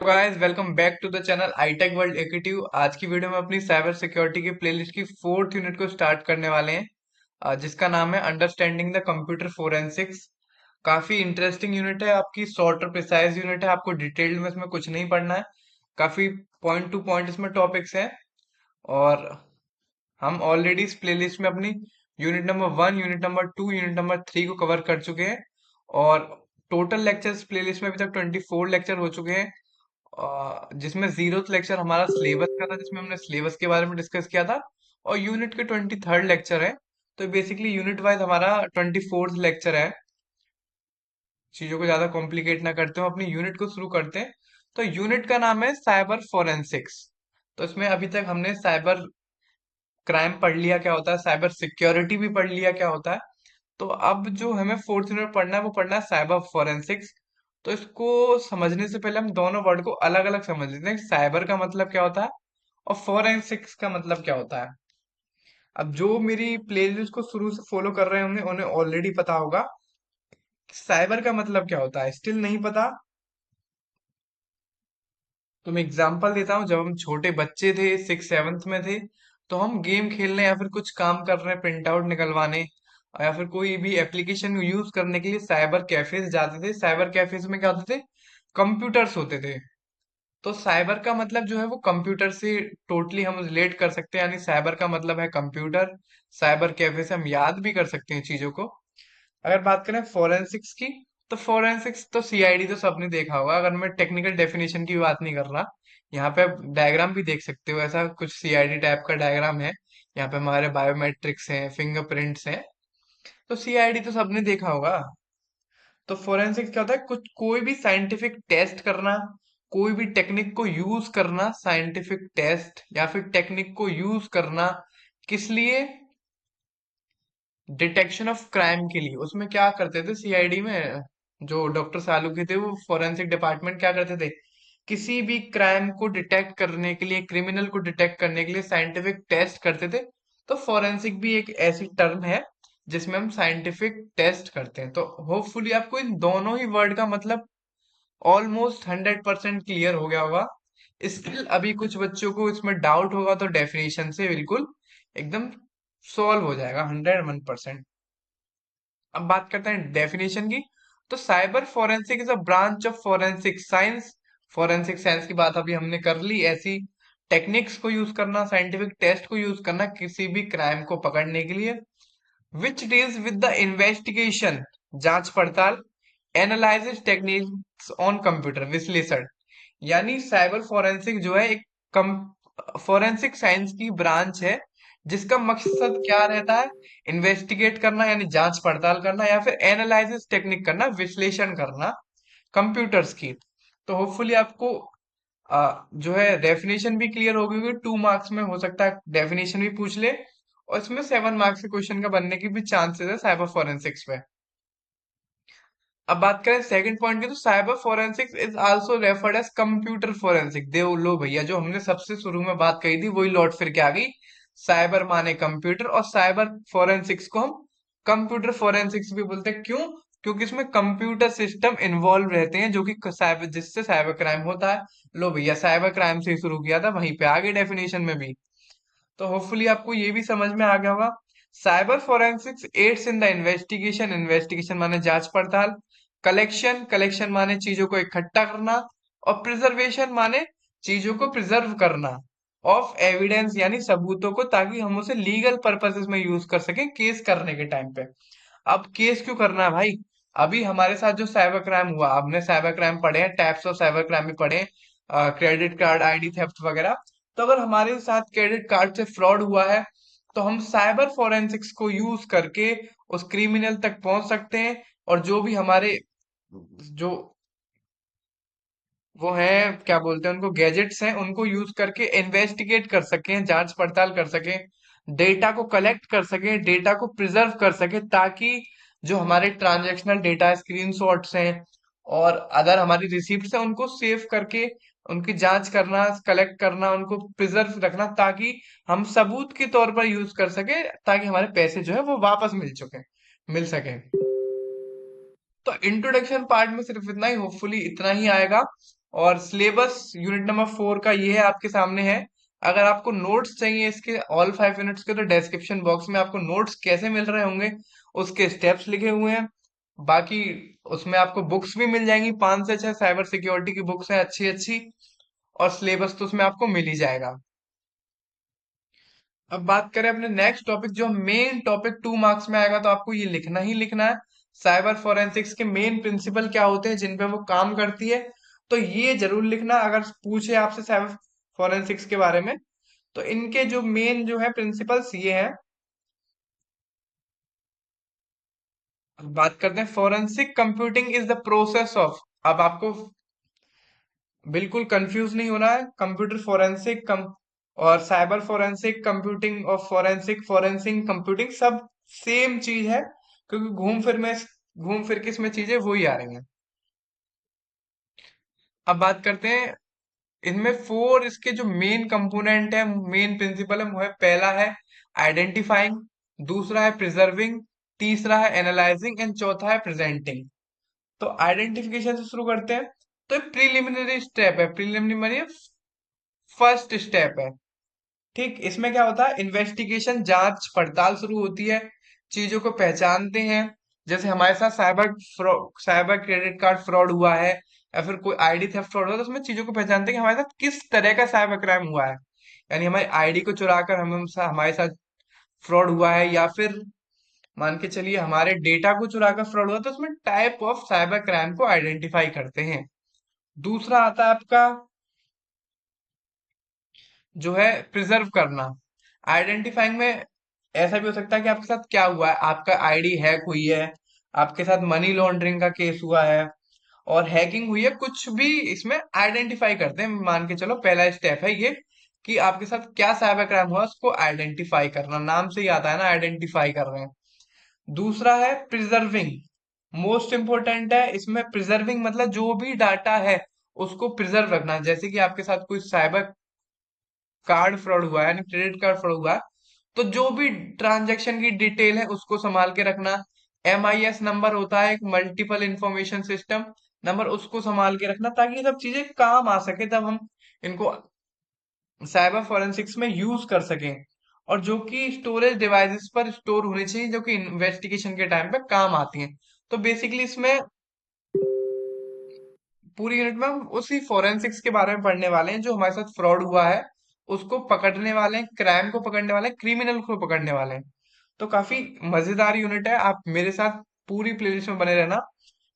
Guys, welcome back to the channel iTech world active. आज की video में अपनी साइबर सिक्योरिटी की प्लेलिस्ट की फोर्थ यूनिट को स्टार्ट करने वाले हैं, जिसका नाम है अंडरस्टैंडिंग द कंप्यूटर फोरेंसिक्स। काफी इंटरेस्टिंग यूनिट है, आपकी शॉर्ट और प्रिसाइज यूनिट है। आपको डिटेल में इसमें कुछ नहीं पढ़ना है, काफी पॉइंट टू पॉइंट इसमें टॉपिक्स हैं। और हम ऑलरेडी इस प्लेलिस्ट में अपनी unit number 1, unit number 2, unit number 3 को कवर कर चुके हैं। और टोटल लेक्चर्स प्लेलिस्ट में अभी तक 24 लेक्चर हो चुके हैं, जिसमें जीरो लेक्चर हमारा सिलेबस का था, जिसमें हमने सिलेबस के बारे में डिस्कस किया था। और यूनिट के 23rd लेक्चर है। तो बेसिकली यूनिट वाइज हमारा 24th लेक्चर है। चीजों को ज्यादा कॉम्प्लिकेट ना करते हो, अपनी यूनिट को शुरू करते हैं। तो यूनिट का नाम है साइबर फोरेंसिक्स। तो इसमें अभी तक हमने साइबर क्राइम पढ़ लिया क्या होता है, साइबर सिक्योरिटी भी पढ़ लिया क्या होता है। तो अब जो हमें फोर्थ यूनिट पढ़ना है वो पढ़ना है साइबर फोरेंसिक्स। तो इसको समझने से पहले हम दोनों वर्ड को अलग अलग समझ लेते हैं। साइबर का मतलब क्या होता है और फोरेंसिक्स का मतलब क्या होता है। अब जो मेरी प्लेलिस्ट को शुरू से फॉलो कर रहे होंगे उन्हें ऑलरेडी पता होगा साइबर का मतलब क्या होता है। स्टिल नहीं पता तो मैं एग्जांपल देता हूँ। जब हम छोटे बच्चे थे, 6th 7th में थे, तो हम गेम खेलने या फिर कुछ काम कर रहे हैं, प्रिंट आउट निकलवाने या फिर कोई भी एप्लीकेशन यूज करने के लिए साइबर कैफेज जाते थे। साइबर कैफेज में क्या होते थे, कंप्यूटर्स होते थे। तो साइबर का मतलब जो है वो कंप्यूटर से टोटली हम रिलेट कर सकते हैं, यानी साइबर का मतलब है कंप्यूटर। साइबर कैफे से हम याद भी कर सकते हैं चीजों को। अगर बात करें फोरेंसिक्स की, तो फोरेंसिक्स तो सीआईडी तो सबने देखा होगा। अगर मैं टेक्निकल डेफिनेशन की बात नहीं कर रहा, यहाँ पे डायग्राम भी देख सकते हो, ऐसा कुछ सीआईडी टाइप का डायग्राम है। यहाँ पे हमारे बायोमेट्रिक्स हैं, फिंगरप्रिंट्स हैं। तो सीआईडी तो सबने देखा होगा। तो फोरेंसिक्स क्या होता है, कुछ कोई भी साइंटिफिक टेस्ट करना, कोई भी टेक्निक को यूज करना, साइंटिफिक टेस्ट या फिर टेक्निक को यूज करना किस लिए, डिटेक्शन ऑफ क्राइम के लिए। उसमें क्या करते थे सीआईडी में, जो डॉक्टर सालुकी थे, वो फोरेंसिक डिपार्टमेंट क्या करते थे, किसी भी क्राइम को डिटेक्ट करने के लिए, क्रिमिनल को डिटेक्ट करने के लिए साइंटिफिक टेस्ट करते थे। तो फोरेंसिक भी एक ऐसी टर्म है जिसमें हम साइंटिफिक टेस्ट करते हैं। तो होपफुली आपको इन दोनों ही वर्ड का मतलब ऑलमोस्ट 100% क्लियर हो गया होगा। स्टिल अभी कुछ बच्चों को इसमें डाउट होगा तो डेफिनेशन से बिल्कुल एकदम सॉल्व हो जाएगा 101%। अब बात करते हैं डेफिनेशन की। तो cyber forensic is a branch of forensic science. Forensic science की बात अभी हमने कर ली। ऐसी टेक्निक्स को यूज करना, साइंटिफिक टेस्ट को यूज करना किसी भी क्राइम को पकड़ने के लिए। Which deals with the investigation, जांच पड़ताल, एनालिसिस टेक्निक्स ऑन कंप्यूटर, विश्लेषण। यानी साइबर फोरेंसिक जो है एक फोरेंसिक साइंस की ब्रांच है, जिसका मकसद क्या रहता है, इन्वेस्टिगेट करना यानी जांच पड़ताल करना, या फिर एनालिसिस टेक्निक करना, विश्लेषण करना कंप्यूटर्स की। तो होपफुली आपको जो है डेफिनेशन भी क्लियर हो गई होगी। 2 मार्क्स में हो सकता है डेफिनेशन भी पूछ ले, और इसमें 7 मार्क्स के क्वेश्चन का बनने की भी चांसेस है साइबर फोरेंसिक्स में। अब बात करें सेकंड पॉइंट की, तो cyber forensics is also referred as computer forensic. देव लो भैया, जो हमने सबसे शुरू में बात कही थी वही लौट फिर के आ गई। साइबर माने कंप्यूटर, और साइबर फोरेंसिक्स को हम कंप्यूटर फोरेंसिक्स भी बोलते हैं। क्यों? क्योंकि इसमें कंप्यूटर सिस्टम इन्वॉल्व रहते हैं, जो कि साइबर, जिससे साइबर क्राइम होता है। लो भैया, साइबर क्राइम से ही शुरू किया था, वहीं पे आगे डेफिनेशन में भी। तो होपफुली आपको ये भी समझ में आ गया होगा। Cyber forensics aids in the investigation, investigation माने जांच पड़ताल, कलेक्शन, कलेक्शन माने चीजों को इकट्ठा करना, और प्रिजर्वेशन माने चीजों को प्रिजर्व करना, ऑफ एविडेंस यानी सबूतों को, ताकि हम उसे लीगल पर्पसेस में यूज कर सकें केस करने के टाइम पे। अब केस क्यों करना है भाई? अभी हमारे साथ जो साइबर क्राइम हुआ, हमने साइबर क्राइम पढ़े हैं, टाइप्स ऑफ साइबर क्राइम भी पढ़े हैं, क्रेडिट कार्ड आईडी थेफ्ट वगैरह। तो अगर हमारे साथ क्रेडिट कार्ड से फ्रॉड हुआ है, तो हम साइबर फोरेंसिक्स को यूज करके उस क्रिमिनल तक पहुंच सकते हैं। और जो भी हमारे जो वो है, क्या बोलते हैं उनको, गैजेट्स हैं, उनको यूज करके इन्वेस्टिगेट कर सकें, जांच पड़ताल कर सकें, डेटा को कलेक्ट कर सकें, डेटा को प्रिजर्व कर सकें, ताकि जो हमारे ट्रांजैक्शनल डेटा, स्क्रीनशॉट्स हैं और अदर हमारी रिसीप्ट्स हैं, उनको सेव करके उनकी जांच करना, कलेक्ट करना, उनको प्रिजर्व रखना, ताकि हम सबूत के तौर पर यूज कर सके, ताकि हमारे पैसे जो है वो वापस मिल सके। तो इंट्रोडक्शन पार्ट में सिर्फ इतना ही, होपफुली इतना ही आएगा। और सिलेबस यूनिट नंबर 4 का ये है, आपके सामने है। अगर आपको नोट्स चाहिए इसके ऑल 5 मिनट्स के, तो डिस्क्रिप्शन बॉक्स में आपको नोट्स कैसे मिल रहे होंगे उसके स्टेप्स लिखे हुए हैं। बाकी उसमें आपको बुक्स भी मिल जाएंगी, 5 से 6 साइबर सिक्योरिटी की बुक्स हैं अच्छी अच्छी। और सिलेबस तो उसमें आपको मिल ही जाएगा। अब बात करें अपने नेक्स्ट टॉपिक, जो मेन टॉपिक 2 मार्क्स में आएगा, तो आपको ये लिखना ही लिखना है। साइबर फोरेंसिक्स के मेन प्रिंसिपल क्या होते हैं जिन पे वो काम करती है, तो ये जरूर लिखना अगर पूछे आपसे साइबर फोरेंसिक्स के बारे में। तो इनके जो मेन जो है प्रिंसिपल्स ये हैं। बात करते हैं, forensic computing is the process of. अब आपको बिल्कुल कंफ्यूज नहीं होना है। कंप्यूटर फोरेंसिक और साइबर फोरेंसिक कंप्यूटिंग और फोरेंसिक फोरेंसिक कंप्यूटिंग सब सेम चीज है, क्योंकि घूम फिर के इसमें चीजें वही आ रही हैं। अब बात करते हैं, इनमें 4 इसके जो मेन कंपोनेंट है, मेन प्रिंसिपल है, वो है, पहला है आइडेंटिफाइंग, दूसरा है प्रिजर्विंग, तीसरा है एनालाइजिंग एंड चौथा है प्रेजेंटिंग। तो आइडेंटिफिकेशन से शुरू करते हैं। तो प्रीलिमिनरी स्टेप है, प्रीलिमिनरी फर्स्ट स्टेप है। ठीक, इसमें क्या होता है, इन्वेस्टिगेशन जांच पड़ताल शुरू होती है, चीजों को पहचानते हैं। जैसे हमारे साथ साइबर क्रेडिट कार्ड फ्रॉड हुआ है, या फिर कोई आईडी थेफ्ट फ्रॉड हुआ, तो उसमें चीजों को पहचानते हैं कि हमारे साथ किस तरह का साइबर क्राइम हुआ है। यानी हमारी आईडी को चुराकर हमारे साथ फ्रॉड हुआ है, या फिर मान के चलिए हमारे डेटा को चुराकर फ्रॉड हुआ, तो उसमें टाइप ऑफ साइबर क्राइम को आइडेंटिफाई करते हैं। दूसरा आता है आपका, जो है प्रिजर्व करना। आइडेंटिफाइंग में ऐसा भी हो सकता है कि आपके साथ क्या हुआ है, आपका आईडी हैक हुई है, आपके साथ मनी लॉन्ड्रिंग का केस हुआ है, और हैकिंग हुई है, कुछ भी इसमें आइडेंटिफाई करते हैं। मान के चलो पहला स्टेप है ये, कि आपके साथ क्या साइबर क्राइम हुआ उसको आइडेंटिफाई करना, नाम से ही आता है ना, आइडेंटिफाई कर रहे हैं। दूसरा है प्रिजर्विंग, मोस्ट इंपोर्टेंट है इसमें। प्रिजर्विंग मतलब जो भी डाटा है उसको प्रिजर्व रखना। जैसे कि आपके साथ कोई साइबर कार्ड फ्रॉड हुआ है, यानी क्रेडिट कार्ड फ्रॉड हुआ है, तो जो भी ट्रांजैक्शन की डिटेल है उसको संभाल के रखना। MIS नंबर होता है एक, मल्टीपल इंफॉर्मेशन सिस्टम नंबर, उसको संभाल के रखना, ताकि ये सब चीजें काम आ सके, तब हम इनको साइबर फोरेंसिक्स में यूज कर सकें। और जो कि स्टोरेज डिवाइसेस पर स्टोर होनी चाहिए, जो कि इन्वेस्टिगेशन के टाइम पे काम आती हैं। तो बेसिकली इसमें पूरी यूनिट में हम उसी फोरेंसिक्स के बारे में पढ़ने वाले हैं, जो हमारे साथ फ्रॉड हुआ है उसको पकड़ने वाले हैं, क्राइम को पकड़ने वाले हैं, क्रिमिनल को पकड़ने वाले हैं। तो काफी मजेदार यूनिट है, आप मेरे साथ पूरी प्लेलिस्ट में बने रहना।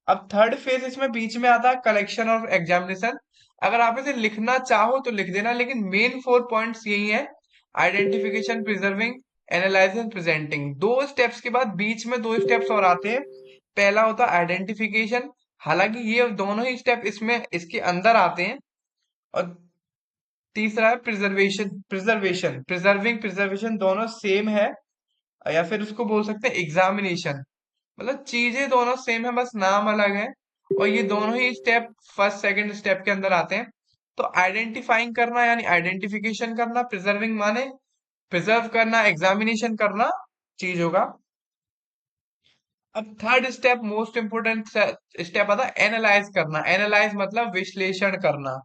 अब थर्ड फेज इसमें बीच में आता है कलेक्शन और एग्जामिनेशन। अगर आप इसे लिखना चाहो तो लिख देना, लेकिन मेन 4 पॉइंट्स यही है, identification, preserving, analysing, presenting. 2 steps के बाद बीच में 2 स्टेप्स और आते हैं। पहला होता है आइडेंटिफिकेशन, हालांकि ये दोनों ही स्टेप इसमें इसके अंदर आते हैं। और तीसरा है प्रिजर्वेशन, प्रिजर्विंग प्रिजर्वेशन दोनों सेम है, या फिर उसको बोल सकते हैं एग्जामिनेशन। मतलब चीजें दोनों सेम है, बस नाम अलग है। और ये दोनों ही स्टेप फर्स्ट सेकंड स्टेप के अंदर आते हैं। तो आइडेंटिफाइंग करना यानी आइडेंटिफिकेशन करना, प्रिजर्विंग माने प्रिजर्व करना, एग्जामिनेशन करना चीजों का। अब third step most important step आता है एनालाइज करना। एनालाइज मतलब विश्लेषण करना।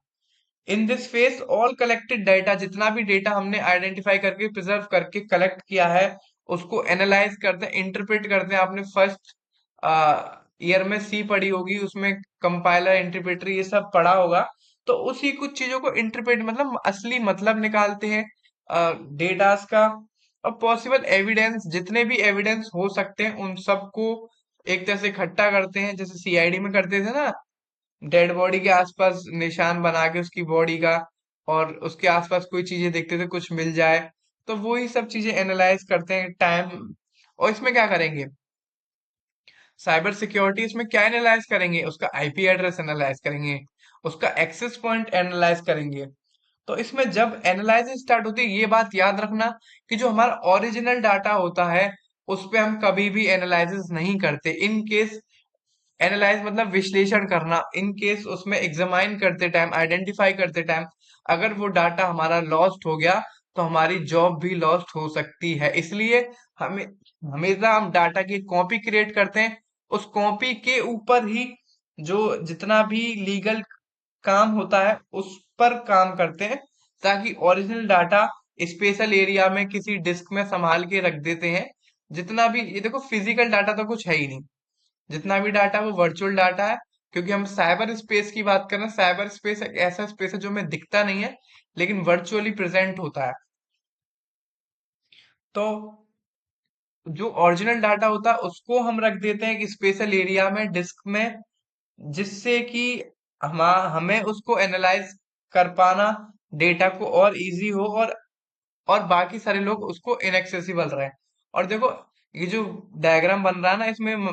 In this face all collected data, जितना भी डेटा हमने आइडेंटिफाई करके प्रिजर्व करके कलेक्ट किया है, उसको एनालाइज करते हैं, इंटरप्रेट करते हैं। आपने फर्स्ट ईयर में सी पढ़ी होगी, उसमें कंपाइलर, इंटरप्रेटर, ये सब पढ़ा होगा। तो उसी कुछ चीजों को इंटरप्रेट मतलब असली मतलब निकालते हैं डेटास का। और पॉसिबल एविडेंस, जितने भी एविडेंस हो सकते हैं उन सबको एक तरह से इकट्ठा करते हैं, जैसे CID में करते थे ना, डेड बॉडी के आसपास निशान बना के उसकी बॉडी का, और उसके आसपास कोई चीजें देखते थे कुछ मिल जाए, तो वो ही सब चीजें एनालाइज करते हैं टाइम। और इसमें क्या करेंगे, साइबर सिक्योरिटी इसमें क्या एनालाइज करेंगे, उसका IP एड्रेस एनालाइज करेंगे, उसका एक्सेस पॉइंट एनालाइज करेंगे। तो इसमें जब एनालाइसिस स्टार्ट होती है, ये बात याद रखना कि जो हमारा ओरिजिनल डाटा होता है उस पे हम कभी भी एनालाइसिस नहीं करते। इन केस एनालाइज मतलब विश्लेषण करना, इन केस उसमें एग्जामाइन करते टाइम, आइडेंटिफाई करते टाइम अगर वो डाटा हमारा लॉस्ट हो गया, तो हमारी जॉब भी लॉस्ट हो सकती है। इसलिए हमें हमेशा हम डाटा की कॉपी क्रिएट करते हैं, उस कॉपी के ऊपर ही जो जितना भी लीगल काम होता है उस पर काम करते हैं, ताकि ओरिजिनल डाटा स्पेशल एरिया में किसी डिस्क में संभाल के रख देते हैं। जितना भी ये देखो, फिजिकल डाटा तो कुछ है ही नहीं, जितना भी डाटा वो वर्चुअल डाटा है। क्योंकि हम साइबर स्पेस की बात कर रहे हैं, साइबर स्पेस एक ऐसा स्पेस है जो हमें दिखता नहीं है लेकिन वर्चुअली प्रेजेंट होता है। तो जो ओरिजिनल डाटा होता है उसको हम रख देते हैं एक स्पेशल एरिया में, डिस्क में, जिससे कि हम हमें उसको एनालाइज कर पाना डेटा को और इजी हो, और बाकी सारे लोग उसको इनएक्सेसिबल रहे। और देखो, ये जो डायग्राम बन रहा है ना, इसमें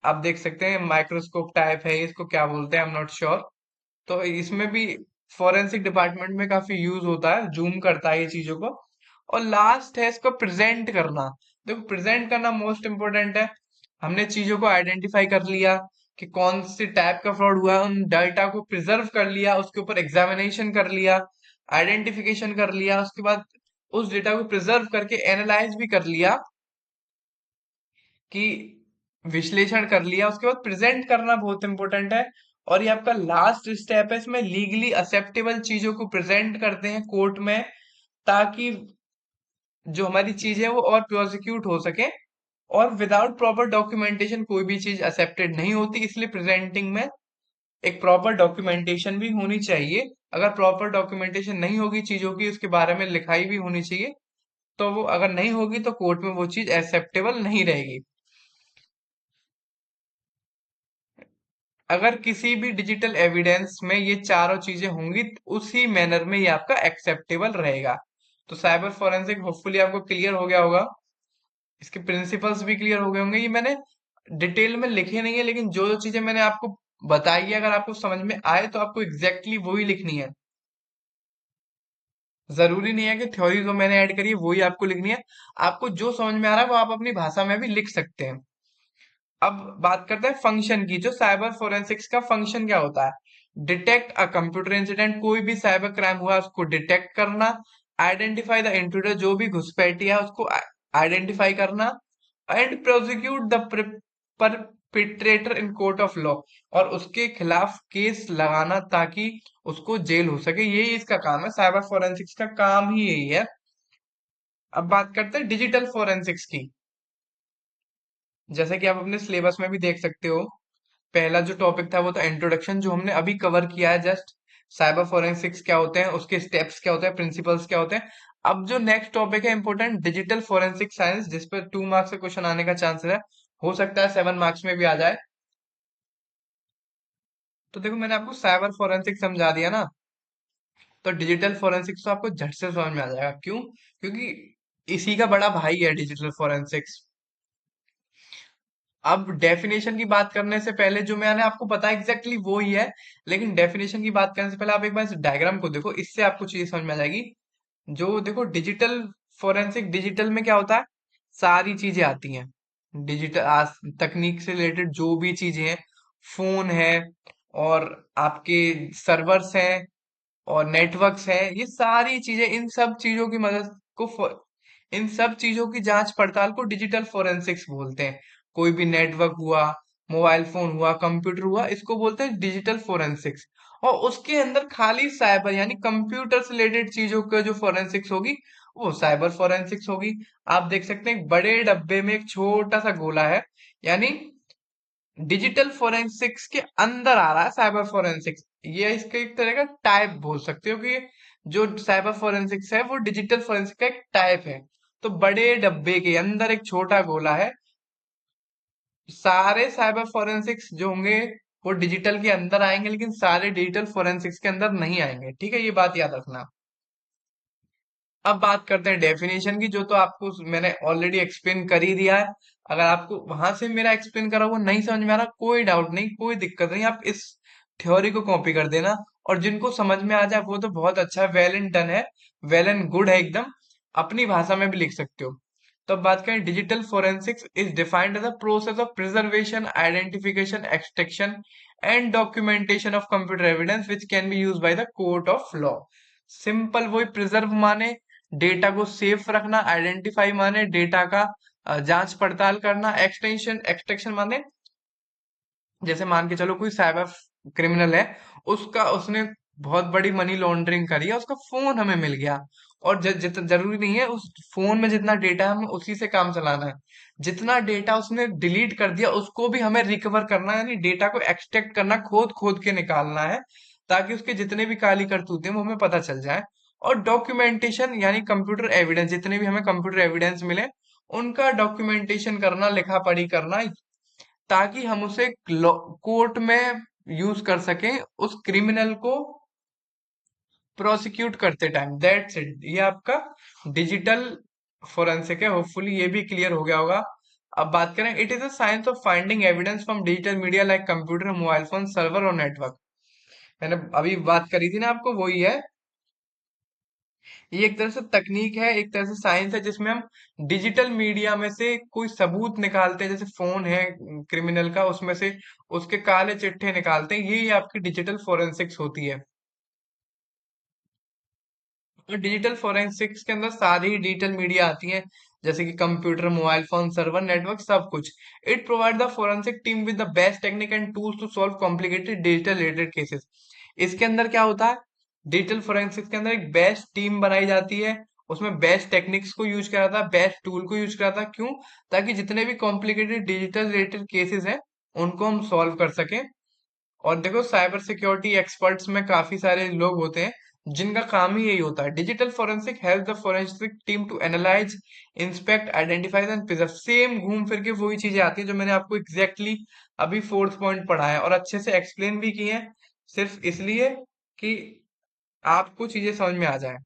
आप देख सकते हैं माइक्रोस्कोप टाइप है, इसको क्या बोलते हैं, आई एम नॉट श्योर। तो इसमें भी फोरेंसिक डिपार्टमेंट में काफी यूज होता है, जूम करता है ये चीजों को। और लास्ट है इसको प्रेजेंट करना। देखो, प्रेजेंट करना मोस्ट इंपोर्टेंट है। हमने चीजों को आइडेंटिफाई कर लिया कि कौन सी टाइप का फ्रॉड हुआ है, उन डाटा को प्रिजर्व कर लिया, उसके ऊपर एग्जामिनेशन कर लिया, आइडेंटिफिकेशन कर लिया, उसके बाद उस डेटा को प्रिजर्व करके एनालाइज भी कर लिया, कि विश्लेषण कर लिया, उसके बाद प्रेजेंट करना बहुत इंपॉर्टेंट है। और ये आपका लास्ट स्टेप है, इसमें लीगली एक्सेप्टेबल चीजों को प्रेजेंट करते हैं कोर्ट में, ताकि जो हमारी चीज है वो और प्रोसिक्यूट हो सके। और विदाउट प्रॉपर डॉक्यूमेंटेशन कोई भी चीज एक्सेप्टेड नहीं होती, इसलिए प्रेजेंटिंग में एक प्रॉपर डॉक्यूमेंटेशन भी होनी चाहिए। अगर प्रॉपर डॉक्यूमेंटेशन नहीं होगी चीजों की, उसके बारे में लिखाई भी होनी चाहिए, तो वो अगर नहीं होगी तो कोर्ट में वो चीज एक्सेप्टेबल नहीं रहेगी। अगर किसी भी डिजिटल एविडेंस में ये चारों चीजें होंगी तो उसी मैनर में ये आपका एक्सेप्टेबल रहेगा। तो साइबर फोरेंसिक होपफुली आपको क्लियर हो गया होगा, इसके प्रिंसिपल्स भी क्लियर हो गए होंगे। ये मैंने डिटेल में लिखे नहीं है, लेकिन जो जो चीजें मैंने आपको बताई है, अगर आपको समझ में आए तो आपको एग्जैक्टली वही लिखनी है। जरूरी नहीं है कि थ्योरी जो मैंने ऐड करी है वही आपको लिखनी है। आपको जो समझ में आ रहा है वो आप अपनी भाषा में भी लिख सकते हैं। अब बात करते हैं फंक्शन की। जो साइबर फोरेंसिक्स का फंक्शन क्या होता है? डिटेक्ट अ कंप्यूटर इंसिडेंट, कोई भी साइबर क्राइम हुआ उसको डिटेक्ट करना। आइडेंटिफाई द इंट्रूडर, जो भी घुसपैठिया है उसको आइडेंटिफाई करना। And prosecute the perpetrator in court of law, और उसके खिलाफ केस लगाना ताकि उसको जेल हो सके। यही इसका काम है, साइबर फोरेंसिक्स का काम ही यही है। अब बात करते हैं डिजिटल फोरेंसिक्स की। जैसे कि आप अपने सिलेबस में भी देख सकते हो, पहला जो टॉपिक था वो था इंट्रोडक्शन, जो हमने अभी कवर किया है जस्ट। साइबर फोरेंसिक्स क्या होते हैं, उसके स्टेप्स क्या होते हैं, प्रिंसिपल्स क्या होते हैं। अब जो नेक्स्ट टॉपिक है इंपॉर्टेंट, डिजिटल फोरेंसिक साइंस, जिस पर 2 मार्क्स से क्वेश्चन आने का चांस है, हो सकता है 7 मार्क्स में भी आ जाए। तो देखो, मैंने आपको साइबर फोरेंसिक समझा दिया ना, तो डिजिटल फोरेंसिक्स तो आपको झट से समझ में आ जाएगा। क्यों? क्योंकि इसी का बड़ा भाई है डिजिटल फोरेंसिक्स। अब डेफिनेशन की बात करने से पहले, जो मैंने आपको बताया एग्जैक्टली वो ही है, लेकिन डेफिनेशन की बात करने से पहले आप एक बार इस डायग्राम को देखो, इससे आपको चीजें समझ में आ जाएगी। जो देखो, डिजिटल फोरेंसिक, डिजिटल में क्या होता है, सारी चीजें आती हैं। डिजिटल तकनीक से रिलेटेड जो भी चीजें हैं, फोन है, और आपके सर्वर्स हैं, और नेटवर्क्स हैं, ये सारी चीजें, इन सब चीजों की मदद को इन सब चीजों की जांच पड़ताल को डिजिटल फोरेंसिक्स बोलते हैं। कोई भी नेटवर्क हुआ, मोबाइल फोन हुआ, कंप्यूटर हुआ, इसको बोलते हैं डिजिटल फोरेंसिक्स। और उसके अंदर खाली साइबर यानी कंप्यूटर से रिलेटेड चीजों का जो फोरेंसिक्स होगी, वो साइबर फोरेंसिक्स होगी। आप देख सकते हैं एक बड़े डब्बे में एक छोटा सा गोला है, यानी डिजिटल फोरेंसिक्स के अंदर आ रहा है साइबर फोरेंसिक्स। ये इसका एक तरह का टाइप बोल सकते हो कि जो साइबर फोरेंसिक्स है वो डिजिटल फोरेंसिक का एक टाइप है। तो बड़े डब्बे के अंदर एक छोटा गोला है। सारे साइबर फोरेंसिक्स जो होंगे वो डिजिटल के अंदर आएंगे, लेकिन सारे डिजिटल फोरेंसिक्स के अंदर नहीं आएंगे। ठीक है, ये बात याद रखना। अब बात करते हैं डेफिनेशन की, जो तो आपको मैंने ऑलरेडी एक्सप्लेन कर ही दिया है। अगर आपको वहां से मेरा एक्सप्लेन करा वो नहीं समझ में आ रहा, कोई डाउट नहीं, कोई दिक्कत नहीं, आप इस थ्योरी को कॉपी कर देना। और जिनको समझ में आ जाए वो तो बहुत अच्छा है, वेल एंड डन है, वेल एंड गुड है एकदम। अपनी भाषा में भी लिख सकते हो। तो अब बात करें, digital forensics is defined as a process of preservation, identification, extraction and documentation of computer evidence which can be use by the court of law. Simple वही, प्रिजर्व माने डेटा को सेफ रखना, आइडेंटिफाई माने डेटा का जांच पड़ताल करना, extension extraction माने जैसे मान के चलो कोई साइबर क्रिमिनल है उसका उसने बहुत बड़ी मनी लॉन्ड्रिंग करी है, उसका फोन हमें मिल गया। और जरूरी नहीं है उस फोन में जितना डेटा है हमें उसी से काम चलाना है। जितना डेटा उसने डिलीट कर दिया उसको भी हमें रिकवर करना है, यानी डेटा को एक्सट्रैक्ट करना, खोद खोद के निकालना है, ताकि उसके जितने भी काली करतूतें हैं वो हमें पता चल जाए। और डॉक्यूमेंटेशन यानी कंप्यूटर एविडेंस, जितने भी हमें कंप्यूटर एविडेंस मिले उनका डॉक्यूमेंटेशन करना, लिखा पढ़ी करना, ताकि हम उसे कोर्ट में यूज कर सकें उस क्रिमिनल को प्रोसिक्यूट करते टाइम। दैट्स इट, ये आपका डिजिटल फोरेंसिक है। होपफुली ये भी क्लियर हो गया होगा। अब बात करें, it is a science of finding evidence from digital media like computer, mobile phone, server और नेटवर्क। मैंने अभी बात करी थी ना आपको, वही है। ये एक तरह से तकनीक है, एक तरह से साइंस है, जिसमें हम डिजिटल मीडिया में से कोई सबूत निकालते हैं, जैसे फोन है क्रिमिनल का, उसमें से उसके काले चिट्ठे निकालते हैं। ये आपकी डिजिटल फोरेंसिक्स होती है। और डिजिटल फोरेंसिक्स के अंदर सारी ही डिजिटल मीडिया आती हैं, जैसे कि computer, mobile phone, server, network, सब कुछ। It provide the forensic team with the best technique and tools to solve complicated digital related cases. इसके अंदर क्या होता है, डिजिटल फोरेंसिक्स के अंदर एक बेस्ट टीम बनाई जाती है, उसमें बेस्ट टेक्निक्स को यूज करा था, बेस्ट टूल को यूज करा था। क्यों? ताकि जितने भी कॉम्प्लिकेटेड डिजिटल रिलेटेड केसेस हैं उनको हम सॉल्व कर सकें। और देखो, साइबर सिक्योरिटी एक्सपर्ट्स में काफी सारे लोग होते हैं जिनका काम ही यही होता है। Digital forensic help the forensic team to analyse, inspect, identify and preserve. Same घूम फिर के वही चीजें आती हैं जो मैंने आपको एग्जैक्टली अभी फोर्थ पॉइंट पढ़ा है, और अच्छे से एक्सप्लेन भी किए हैं, सिर्फ इसलिए कि आपको चीजें समझ में आ जाए।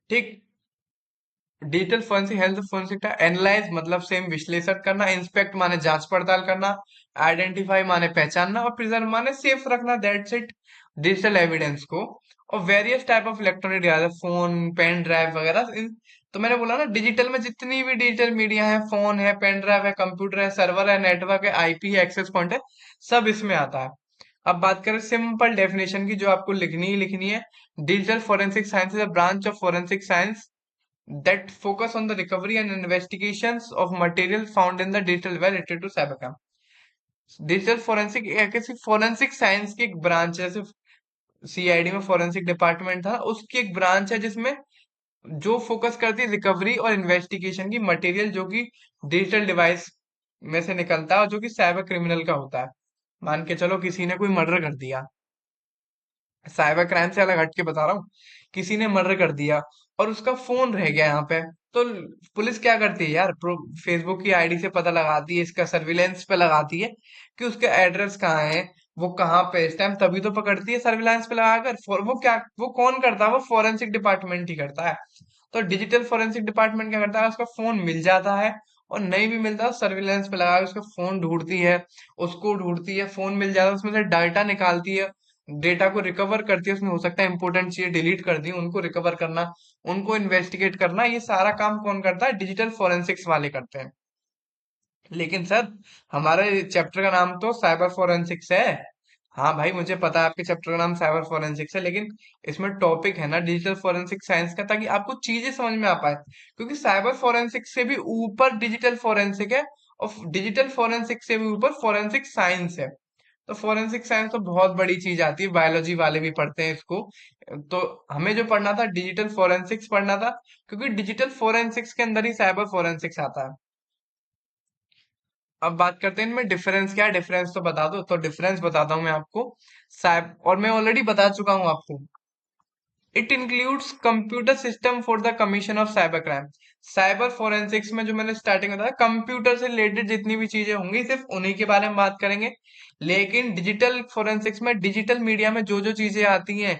ठीक। डिजिटल फोरेंसिक हेल्थ फोरेंसिक का एनालाइज मतलब सेम विश्लेषण करना, इंस्पेक्ट माने जांच पड़ताल करना, आइडेंटिफाई माने पहचानना, और प्रिजर्व माने सेफ रखना। दैट्स इट, डिजिटल एविडेंस को। और various type of electronic device, phone, pen drive वगैरह तो मैंने बोला ना, डिजिटल में जितनी भी डिजिटल मीडिया है, फोन है, पेन ड्राइव है, कंप्यूटर है, सर्वर है, नेटवर्क है, आईपी है, एक्सेस पॉइंट है, सब इसमें आता है। अब बात करें सिंपल डेफिनेशन की, जो आपको लिखनी ही लिखनी है। Digital forensic science is a branch of forensic science that focus on the recovery and investigations of material found in the digital web related to cybercrime। Digital forensic एक ऐसी फोरेंसिक साइंस की एक ब्रांच है, जैसे CID में forensic department था, उसकी एक ब्रांच है जिसमें जो फोकस करती है रिकवरी और इन्वेस्टिगेशन की मटेरियल जो कि डिजिटल डिवाइस में से निकलता है और जो कि साइबर क्रिमिनल का होता है। मान के चलो किसी ने कोई मर्डर कर दिया, साइबर क्राइम से अलग हट के बता रहा हूँ, किसी ने मर्डर कर दिया और उसका फोन रह गया यहाँ पे, तो पुलिस क्या करती है यार, फेसबुक की आईडी से पता लगाती है, इसका सर्विलेंस पे लगाती है कि उसके एड्रेस कहाँ है, वो कहाँ पे इस टाइम, तभी तो पकड़ती है सर्विलांस पे लगाकर। वो क्या, वो कौन करता है, वो फोरेंसिक डिपार्टमेंट ही करता है। तो डिजिटल फोरेंसिक डिपार्टमेंट क्या करता है, उसका फोन मिल जाता है, और नहीं भी मिलता सर्विलांस पे लगा के उसका फोन ढूंढती है, उसको ढूंढती है, फोन मिल जाता है, उसमें से डाटा निकालती है, डेटा को रिकवर करती है। उसमें हो सकता है इंपॉर्टेंट चीजें डिलीट कर दी, उनको रिकवर करना, उनको इन्वेस्टिगेट करना, ये सारा काम कौन करता है, डिजिटल फोरेंसिक्स वाले करते हैं। लेकिन सर, हमारे चैप्टर का नाम तो साइबर फोरेंसिक्स है। हाँ भाई, मुझे पता है आपके चैप्टर का नाम साइबर फोरेंसिक्स है, लेकिन इसमें टॉपिक है ना डिजिटल फोरेंसिक साइंस का, ताकि आपको चीजें समझ में आ पाए। क्योंकि साइबर फोरेंसिक से भी ऊपर डिजिटल फोरेंसिक है, और डिजिटल फोरेंसिक से भी ऊपर फोरेंसिक साइंस है। तो फोरेंसिक साइंस तो बहुत बड़ी चीज आती है, बायोलॉजी वाले भी पढ़ते हैं इसको। तो हमें जो पढ़ना था डिजिटल फोरेंसिक्स पढ़ना था, क्योंकि डिजिटल फोरेंसिक्स के अंदर ही साइबर फोरेंसिक्स आता है। अब बात करते हैं इनमें डिफरेंस क्या है। डिफरेंस तो बता दो, तो डिफरेंस बताता हूँ मैं आपको। साइब और मैं ऑलरेडी बता चुका हूँ आपको। It includes computer system for the commission of cyber crime. Cyber forensics में जो मैंने स्टार्टिंग में बताया, कंप्यूटर से रिलेटेड जितनी भी चीजें होंगी सिर्फ उन्हीं के बारे में बात करेंगे। लेकिन डिजिटल फोरेंसिक्स में डिजिटल मीडिया में जो जो चीजें आती हैं,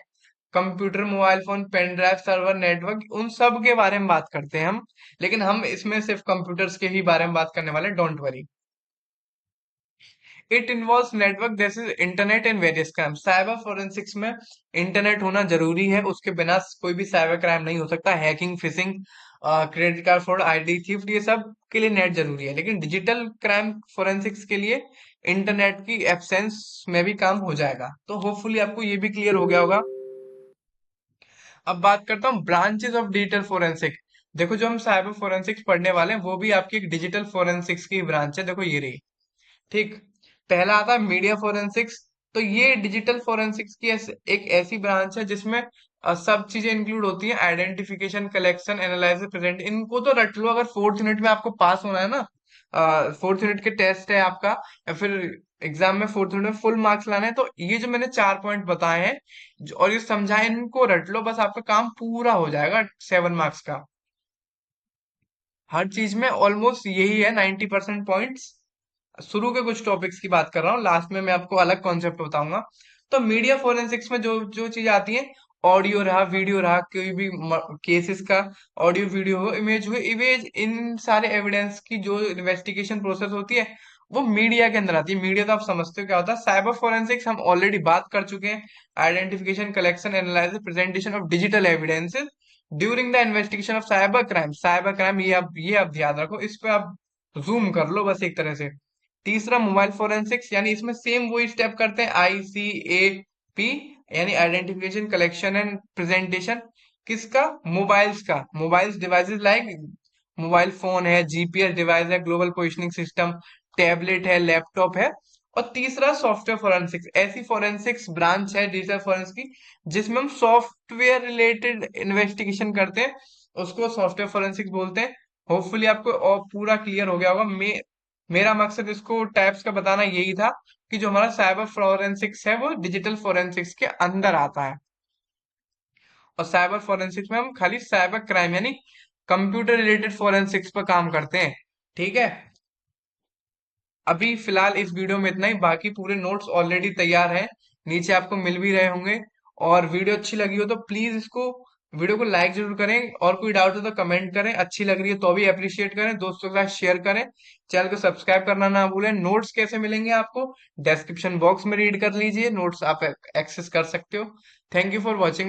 computer, mobile phone, pen drive, server, network, उन सब के बारे में बात करते हैं हम। लेकिन हम इसमें सिर्फ कंप्यूटर्स के ही बारे में बात करने वाले, don't worry. It involves network जैसे internet and various crime. Cyber forensics में इंटरनेट होना जरूरी है, उसके बिना कोई भी साइबर क्राइम नहीं हो सकता। Hacking, phishing, credit card fraud, ID theft, ये सब के लिए नेट जरूरी है। लेकिन डिजिटल क्राइम फोरेंसिक्स के लिए इंटरनेट की एब्सेंस में भी काम हो जाएगा। तो होपफुली आपको ये भी क्लियर हो गया होगा। अब बात करता हूँ ब्रांचेस ऑफ डिजिटल फोरेंसिक। देखो, जो हम साइबर फोरेंसिक्स पढ़ने वाले हैं वो भी आपकी एक डिजिटल फोरेंसिक्स की ब्रांच है। देखो ये रही। ठीक। पहला आता है मीडिया फोरेंसिक्स, तो ये डिजिटल फोरेंसिक्स की एक ऐसी ब्रांच है जिसमें सब चीजें इंक्लूड होती हैं, आइडेंटिफिकेशन, कलेक्शन, एनालिसिस, प्रेजेंट। इनको तो रट लो, अगर फोर्थ यूनिट में आपको पास होना है ना, फोर्थ यूनिट के टेस्ट है आपका, या फिर एग्जाम में फोर्थ यूनिट में फुल मार्क्स लाना है, तो ये जो मैंने 4 पॉइंट बताए हैं और ये समझाए, इनको रट लो, बस आपका काम पूरा हो जाएगा 7 मार्क्स का। हर चीज में ऑलमोस्ट यही है, 90% पॉइंट्स। शुरू के कुछ टॉपिक्स की बात कर रहा हूँ, लास्ट में मैं आपको अलग कॉन्सेप्ट बताऊंगा। तो मीडिया फोरेंसिक्स में जो जो चीज आती है, ऑडियो रहा, वीडियो रहा, कोई भी केसेस का ऑडियो, वीडियो हो, इमेज हो, इमेज, इन सारे एविडेंस की जो इन्वेस्टिगेशन प्रोसेस होती है, वो मीडिया के अंदर आती है। मीडिया तो आप समझते हो क्या होता है। साइबर फोरेंसिक्स हम ऑलरेडी बात कर चुके हैं, identification, collection, analysis, presentation of digital evidences during the investigation of cyber crime. Cyber crime, ये आप याद रखो, इस पे आप जूम कर लो बस एक तरह से। तीसरा मोबाइल फोरेंसिक्स, यानी इसमें सेम वही स्टेप करते हैं, ICAP, यानी आइडेंटिफिकेशन, कलेक्शन एंड प्रेजेंटेशन। किसका? मोबाइल्स का। Mobiles devices like mobile phone है, GPS डिवाइस है, ग्लोबल पोजिशनिंग सिस्टम, टैबलेट है, लैपटॉप है। और तीसरा सॉफ्टवेयर फोरेंसिक्स, ऐसी फोरेंसिक्स ब्रांच है डिजिटल फोरेंसिक्स की जिसमें हम सॉफ्टवेयर रिलेटेड इन्वेस्टिगेशन करते हैं, उसको सॉफ्टवेयर फोरेंसिक्स बोलते हैं। होपफुली आपको और पूरा क्लियर हो गया होगा। मेरा मकसद इसको टाइप्स का बताना यही था कि जो हमारा साइबर फोरेंसिक्स है वो डिजिटल फोरेंसिक्स के अंदर आता है। और साइबर फोरेंसिक्स में हम खाली साइबर क्राइम यानी कंप्यूटर रिलेटेड फोरेंसिक्स पर काम करते हैं। ठीक है, अभी फिलहाल इस वीडियो में इतना ही, बाकी पूरे नोट्स ऑलरेडी तैयार हैं, नीचे आपको मिल भी रहे होंगे। और वीडियो अच्छी लगी हो तो प्लीज इसको, वीडियो को लाइक जरूर करें, और कोई डाउट हो तो कमेंट करें, अच्छी लग रही है तो भी अप्रिशिएट करें, दोस्तों के साथ शेयर करें, चैनल को सब्सक्राइब करना ना भूलें। नोट्स कैसे मिलेंगे आपको? डिस्क्रिप्शन बॉक्स में रीड कर लीजिए, नोट्स आप एक्सेस कर सकते हो। Thank you for watching.